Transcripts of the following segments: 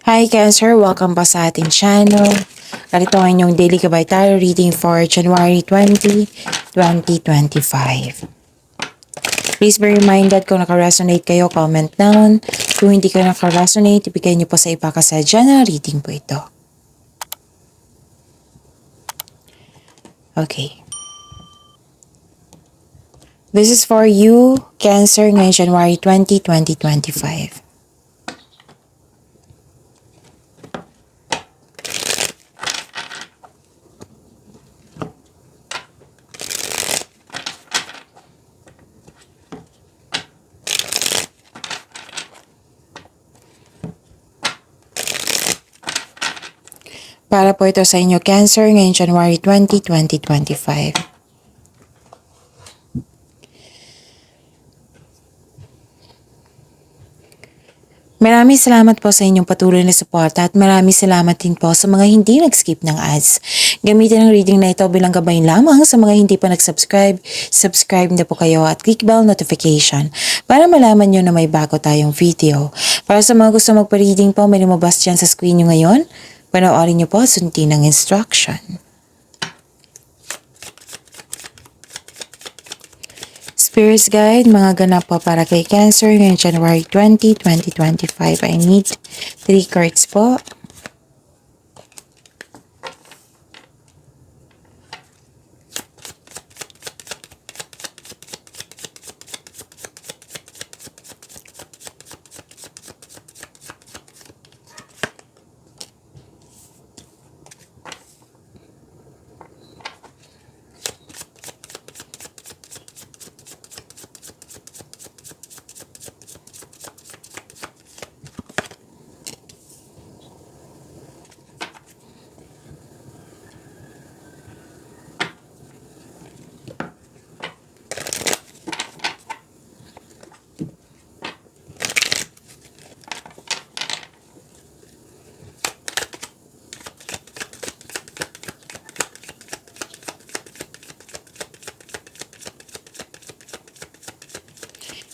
Hi Cancer! Welcome pa sa ating channel. Narito ang inyong daily gabay tarot reading for January 20, 2025. Please be reminded kung naka-resonate kayo, comment down. Kung hindi ka naka-resonate, ibigay niyo po sa iba kasadya na reading po ito. Okay. This is for you, Cancer, ngayong January 20, 2025. Para po ito sa inyo, Cancer, ngayong January 20, 2025. Maraming salamat po sa inyong patuloy na suporta at maraming salamat din po sa mga hindi nag-skip ng ads. Gamitin ang reading na ito bilang gabay lamang sa mga hindi pa nag-subscribe. Subscribe na po kayo at click bell notification para malaman nyo na may bago tayong video. Para sa mga gusto magpa-reading po, may lumabas dyan sa screen nyo ngayon. Panoorin nyo po, sundin ang instruction. Spirit's Guide, mga ganap po para kay Cancer ngayong January 20, 2025. I need 3 cards po.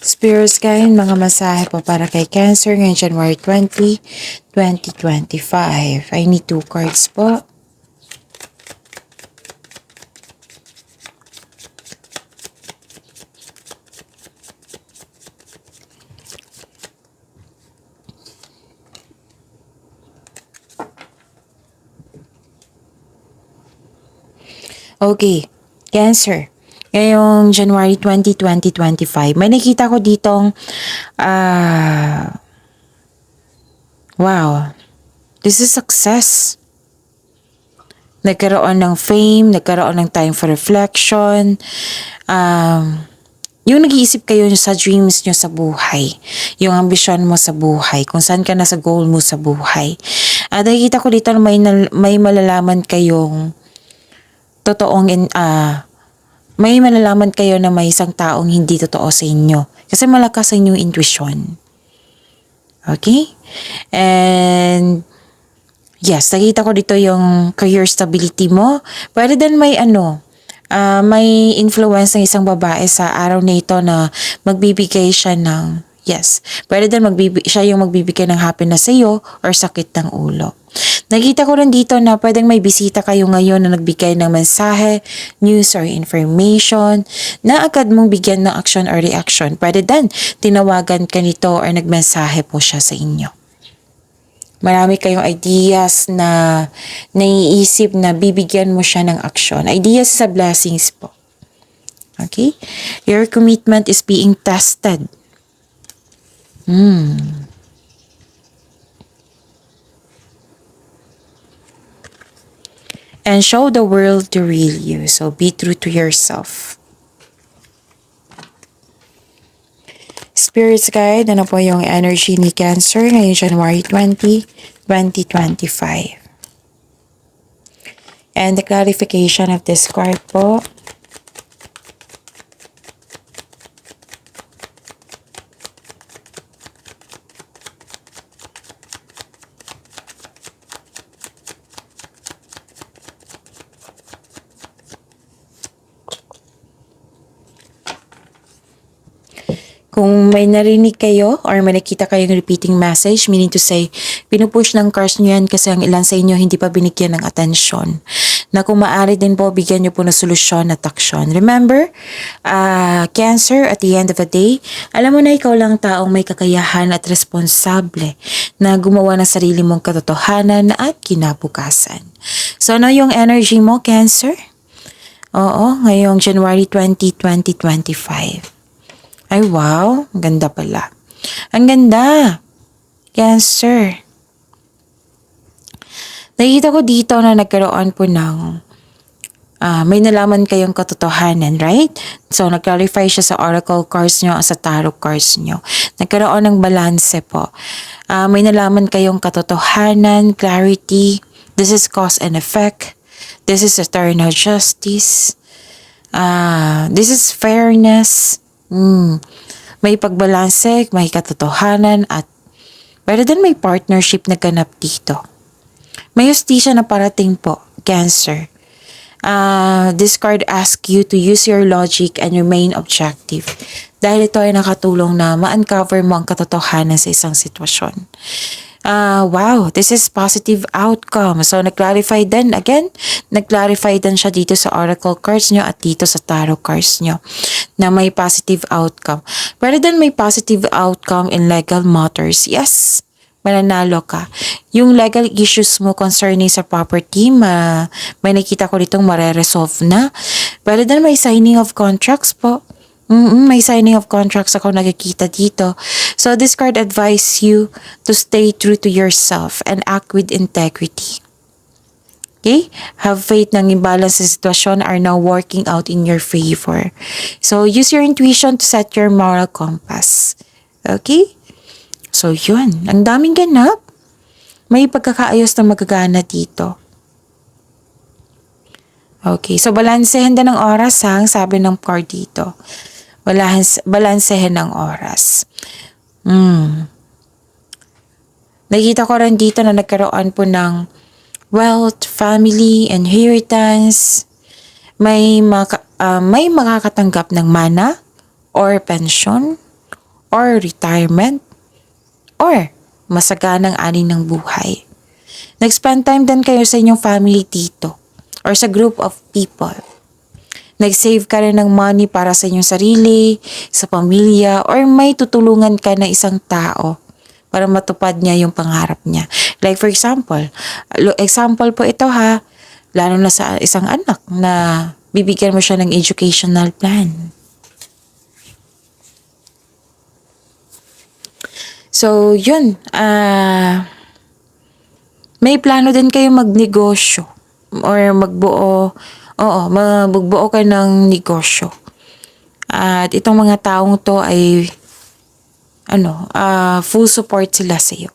Spirit's Guide, mga masahe po para kay Cancer ngayong January 20, 2025. I need 2 cards po. Okay, Cancer. Ngayong January 20, 2025, may nakita ko ditong, wow, this is success. Nagkaroon ng fame, nagkaroon ng time for reflection, yung nag-iisip kayo sa dreams nyo sa buhay, yung ambisyon mo sa buhay, kung saan ka na sa goal mo sa buhay. At nakikita ko dito na may malalaman kayong totoong may malalaman kayo na may isang taong hindi totoo sa inyo. Kasi malakas ang inyong intuition. Okay? And yes, nakita ko dito yung career stability mo. Pwede din may may influence ng isang babae sa araw na ito na magbibigay siya ng, yes, pwede din siya yung magbibigay ng happiness sa iyo or sakit ng ulo. Nakita ko rin dito na pwedeng may bisita kayo ngayon na nagbigay ng mensahe, news or information na agad mong bigyan ng action or reaction. Pwede din tinawagan ka nito or nagmensahe po siya sa inyo. Marami kayong ideas na naiisip na bibigyan mo siya ng action. Ideas sa blessings po. Okay? Your commitment is being tested. And show the world the real you. So be true to yourself. Spirit's Guide, ano po yung energy ni Cancer ngayong January 20, 2025. And the clarification of this card po. Kung may narinig kayo or may nakita kayong repeating message, meaning to say, Pinupush ng cards nyo yan kasi ang ilan sa inyo hindi pa binigyan ng atensyon. Na kung maaari din po, bigyan nyo po ng solusyon at aksyon. Remember, Cancer, at the end of the day, alam mo na ikaw lang taong may kakayahan at responsable na gumawa ng sarili mong katotohanan at kinabukasan. So, ano yung energy mo, Cancer? Oo, ngayong January 20, 2025. Ay, wow. Ang ganda pala. Ang ganda. Cancer. Nakikita ko dito na nagkaroon po ng may nalaman kayong katotohanan, right? So, nag-clarify siya sa oracle cards nyo, sa tarot cards nyo. Nagkaroon ng balanse po. May nalaman kayong katotohanan, clarity. This is cause and effect. This is eternal justice. This is fairness. May pagbalanse, may katotohanan, at pero din may partnership na ganap dito. May justisya na parating po, Cancer. This card asks you to use your logic and remain objective. Dahil ito ay nakatulong na ma-uncover mo ang katotohanan sa isang sitwasyon. Wow, this is positive outcome. So, nag-clarify din siya dito sa oracle cards nyo at dito sa tarot cards nyo na may positive outcome. Pero din may positive outcome in legal matters. Yes, mananalo ka. Yung legal issues mo concerning sa property, may nakita ko ditong mare-resolve na. Pero din may signing of contracts po. May signing of contracts ako nakikita dito. So this card advises you to stay true to yourself and act with integrity. Okay? Have faith na imbalance sa sitwasyon are now working out in your favor. So use your intuition to set your moral compass. Okay? So yun, ang daming ganap. May pagkakaayos na magagana dito. Okay, so balansehin din ng oras ha, ang sabi ng card dito. Balansehin ng oras. Nakita ko rin dito na nagkaroon po ng wealth, family, inheritance. May makakatanggap ng mana or pension or retirement or masaganang ani ng buhay. Nag-spend time din kayo sa inyong family dito or sa group of people. Nag-save ka rin ng money para sa inyong sarili, sa pamilya, or may tutulungan ka na isang tao para matupad niya yung pangarap niya. Like for example po ito ha, lalo na sa isang anak na bibigyan mo siya ng educational plan. So, yun. May plano din kayo magnegosyo or magbuo ka ng negosyo. At itong mga taong to ay full support sila sa iyo.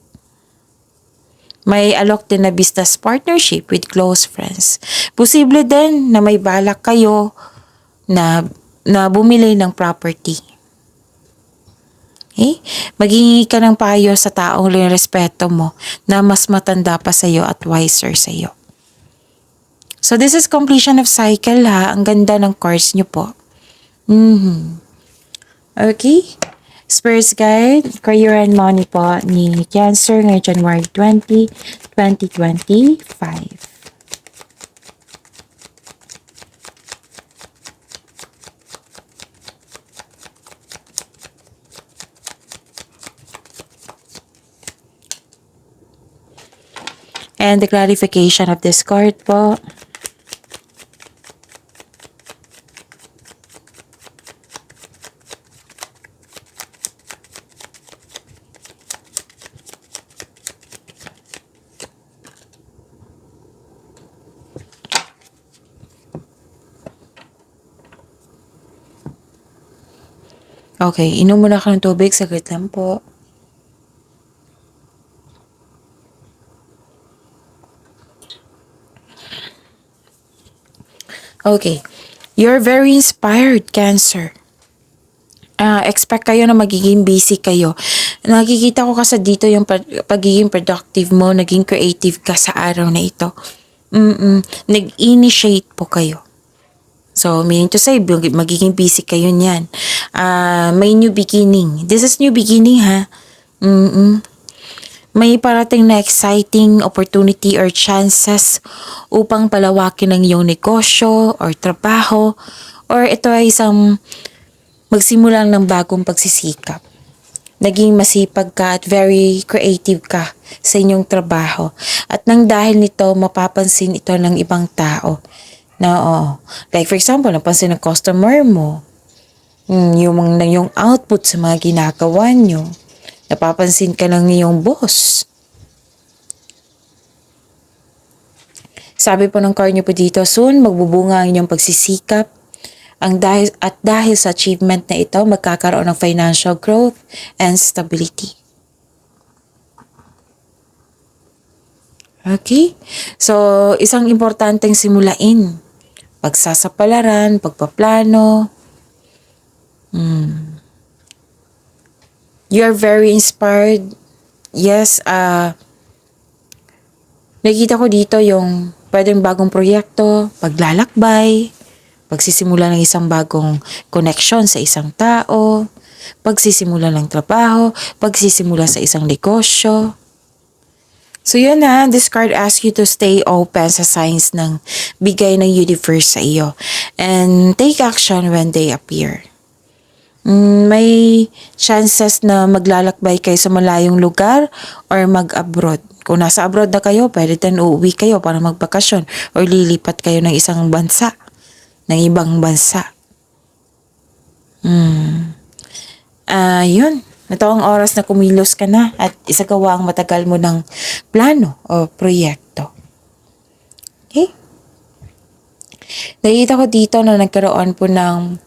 May alok din na business partnership with close friends. Posible din na may balak kayo na bumili ng property. Okay? Maghingi ka ng payo sa taong respeto mo na mas matanda pa sa iyo at wiser sa iyo. So this is completion of cycle ha. Ang ganda ng cards nyo po. Okay. Spirits Guide, Career and Money po ni Cancer ngayong January 20, 2025. And the clarification of this card po. Okay, inom muna ka ng tubig, saglit lang po. Okay, you're very inspired, Cancer. Expect kayo na magiging busy kayo. Nakikita ko kasi dito yung pagiging productive mo, naging creative ka sa araw na ito. Nag-initiate po kayo. So, meaning to say, magiging busy kayo niyan. May new beginning. This is new beginning, ha? May parating na exciting opportunity or chances upang palawakin ang iyong negosyo or trabaho, or ito ay isang magsimula ng bagong pagsisikap. Naging masipag ka at very creative ka sa inyong trabaho. At nang dahil nito, mapapansin ito ng ibang tao. Like for example, napansin ng customer mo, yung output sa mga ginagawa nyo. Napapansin ka ng iyong boss. Sabi po ng card nyo po dito, soon magbubunga ang inyong pagsisikap. Dahil sa achievement na ito, magkakaroon ng financial growth and stability. Okay? So, isang importanteng simulain. Pagsasapalaran, pagpaplano. You are very inspired. Yes, nakikita ko dito yung pwedeng bagong proyekto, paglalakbay, pagsisimula ng isang bagong connection sa isang tao, pagsisimula ng trabaho, pagsisimula sa isang negosyo. So yun this card asks you to stay open sa signs ng bigay ng universe sa iyo and take action when they appear. May chances na maglalakbay kayo sa malayong lugar or mag-abroad. Kung nasa abroad na kayo, pwede din uuwi kayo para magbakasyon or lilipat kayo ng isang bansa, ng ibang bansa. Yun. Ito ang oras na kumilos ka na at isagawa ang matagal mo ng plano o proyekto. Okay? Nakita ko dito na nagkaroon po ng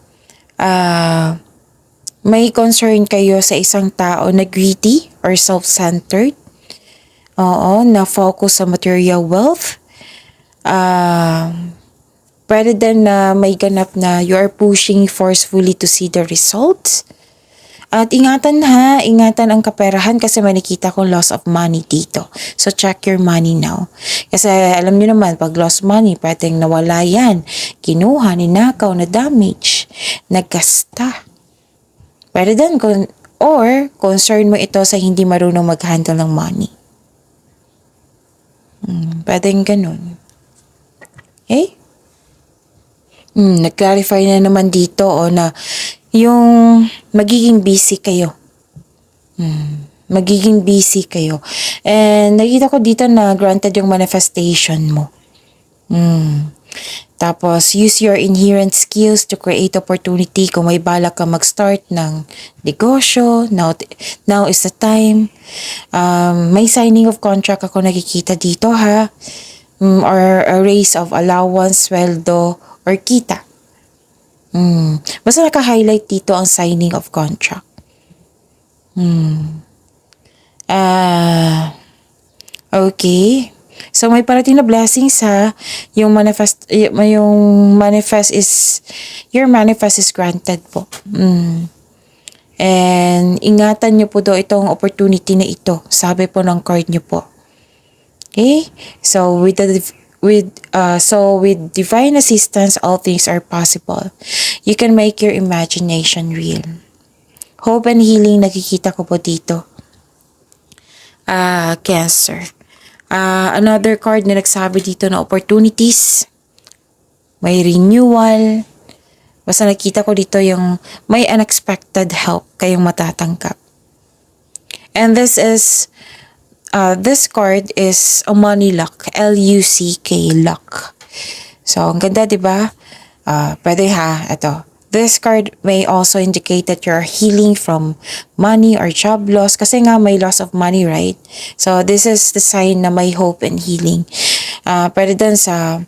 may concern kayo sa isang tao na greedy or self-centered. Na focus sa material wealth. Pwede din na may ganap na you are pushing forcefully to see the results. At ingatan ang kaperahan kasi may nakita kong loss of money dito. So check your money now. Kasi alam niyo naman, pag lost money, pwedeng nawala yan. Kinuha, ninakaw, na damage, nagkasta. Pwede din, or concern mo ito sa hindi marunong mag-handle ng money. Pwedeng ganun. Okay? Nag-clarify na naman dito na yung magiging busy kayo. Magiging busy kayo. And nakita ko dito na granted yung manifestation mo. Tapos, use your inherent skills to create opportunity. Kung may balak ka mag-start ng negosyo, now is the time. May signing of contract ako nakikita dito or a raise of allowance, sweldo, or kita. Basta naka-highlight dito ang signing of contract. Okay. So may parating na blessings yung manifest is your manifest is granted po. And ingatan niyo po itong opportunity na ito. Sabi po ng card niyo po. Okay? So with divine assistance, all things are possible. You can make your imagination real. Hope and healing nakikita ko po dito. Cancer. Another card na nagsabi dito na opportunities. May renewal. Basta nakita ko dito yung may unexpected help kayong matatanggap. And this card is a money luck. L-U-C-K luck. So, ang ganda, diba? Pwede ito. This card may also indicate that you're healing from money or job loss. Kasi nga may loss of money, right? So, this is the sign na may hope and healing. Pwede din sa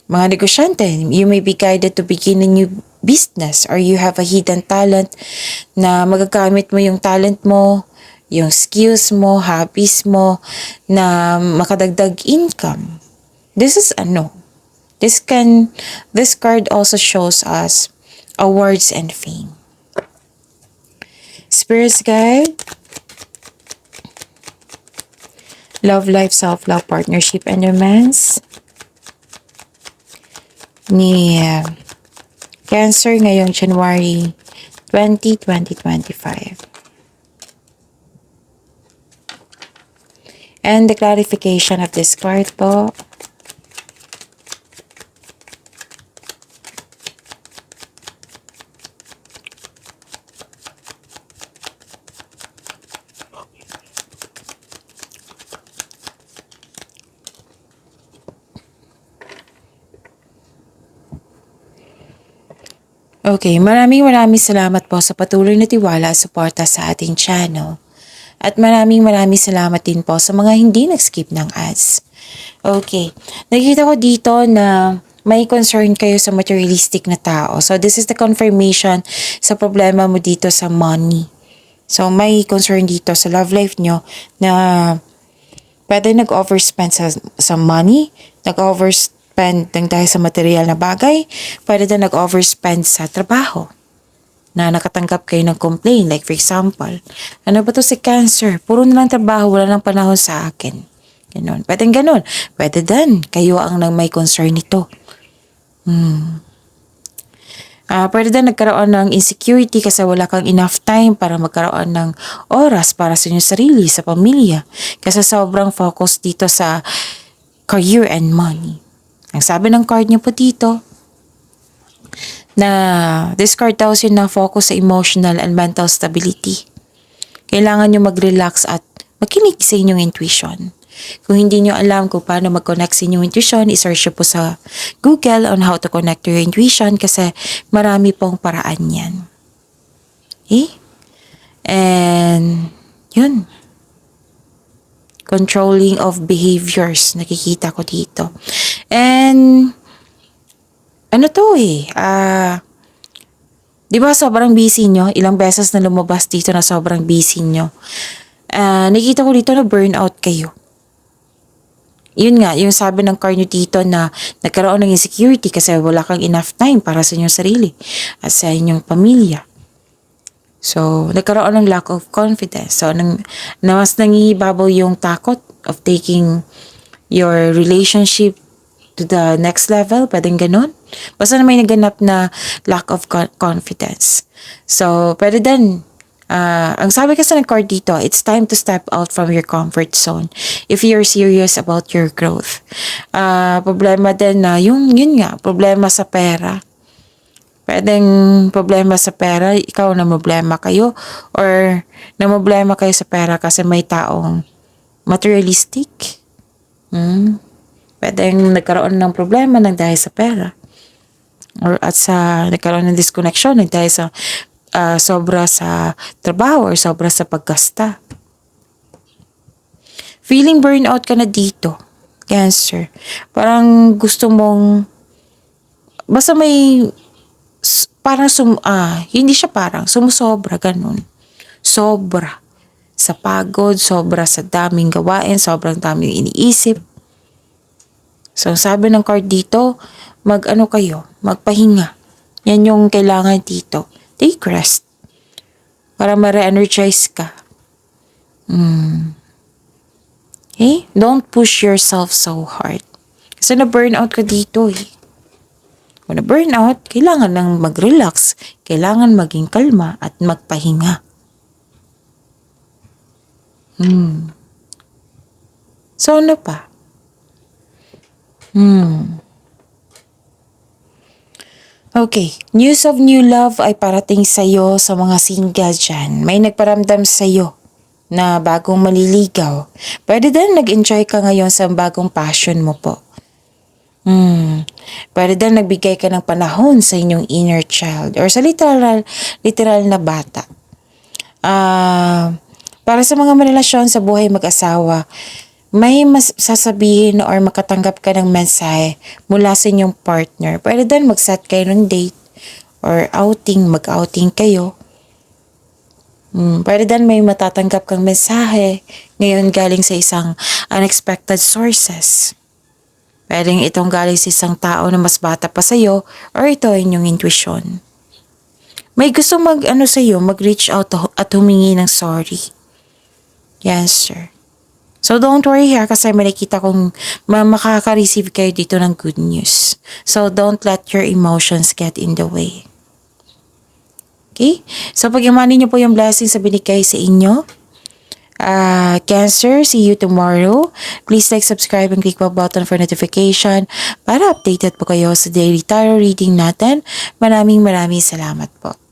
mga negosyante, you may be guided to begin a new business or you have a hidden talent na magagamit mo yung talent mo, yung skills mo, hobbies mo na makadagdag income. This is This card also shows us awards and fame. Spirits guide. Love, life, self-love, partnership, and romance. Ni Cancer ngayong January 20, 2025. And the clarification of this card po. Okay, maraming salamat po sa patuloy na tiwala at suporta sa ating channel. At maraming salamat din po sa mga hindi nag-skip ng ads. Okay, nakikita ko dito na may concern kayo sa materialistic na tao. So this is the confirmation sa problema mo dito sa money. So may concern dito sa love life nyo na pwede nag-overspend sa money, nag-overspend ng dahil sa material na bagay, pwede din nag-overspend sa trabaho na nakatanggap kayo ng complaint. Like for example, ano ba to si Cancer? Puro na lang trabaho, wala nang panahon sa akin. Ganon. Pwede ganon. Pwede din. Kayo ang may concern nito. Pwede din nagkaroon ng insecurity kasi wala kang enough time para magkaroon ng oras para sa inyong sarili, sa pamilya. Kasi sobrang focus dito sa career and money. Ang sabi ng card niyo po dito, na this card tells you na focus sa emotional and mental stability. Kailangan nyo mag-relax at makinig sa inyong intuition. Kung hindi nyo alam kung paano mag-connect sa inyong intuition, isearch nyo po sa Google on how to connect your intuition kasi marami pong paraan yan. Okay? And yun. Controlling of behaviors, nakikita ko dito. And ano to di ba sobrang busy nyo? Ilang beses na lumabas dito na sobrang busy nyo. Nakikita ko dito na burnout kayo. Yun nga, yung sabi ng card nyo dito na nagkaroon ng insecurity kasi wala kang enough time para sa inyong sarili at sa inyong pamilya. So, nagkaroon ng lack of confidence. So, mas nangihibabaw yung takot of taking your relationship to the next level. Pwedeng ganun. Basta na may naganap na lack of confidence. So, pwede din. Ang sabi kasi ng card dito, it's time to step out from your comfort zone if you're serious about your growth. Problema din na yun nga, problema sa pera. Pwedeng problema sa pera, ikaw na problema kayo or na problema kayo sa pera kasi may taong materialistic. Pwedeng nagkaroon ng problema ng dahil sa pera. Or nagkaroon ng disconnection ng dahil sa sobra sa trabaho or sobra sa paggasta. Feeling burnout ka na dito, Cancer. Parang gusto mong, basta may, parang hindi siya parang, sumusobra, ganun. Sobra sa pagod, sobra sa daming gawain, sobrang daming iniisip. So, sabi ng card dito, magpahinga. Yan yung kailangan dito. Take rest. Para ma-re-energize ka. Okay? Don't push yourself so hard. Kasi na-burnout ka dito Kung na-burnout, kailangan nang mag-relax. Kailangan maging kalma at magpahinga. So, ano pa? Okay, news of new love ay parating sa'yo sa mga single dyan. May nagparamdam sa'yo na bagong maliligaw. Pwede din nag-enjoy ka ngayon sa bagong passion mo po. Pwede din nagbigay ka ng panahon sa inyong inner child or sa literal na bata. Para sa mga relasyon sa buhay mag-asawa, may mas sasabihin or makatanggap ka ng mensahe mula sa inyong partner. Pwede din mag-set kayo ng date or outing, mag-outing kayo. Pwede din may matatanggap kang mensahe ngayon galing sa isang unexpected sources. Pwedeng itong galing sa isang tao na mas bata pa sa'yo or ito ay inyong intuition. May gusto mag-reach out at humingi ng sorry. Yes, sir. So, don't worry here kasi may nakita kong makaka-receive kayo dito ng good news. So, don't let your emotions get in the way. Okay? So, pag-imanin niyo po yung blessings na binigay sa inyo, Cancer, see you tomorrow. Please like, subscribe, and click the button for notification para updated po kayo sa daily tarot reading natin. Maraming salamat po.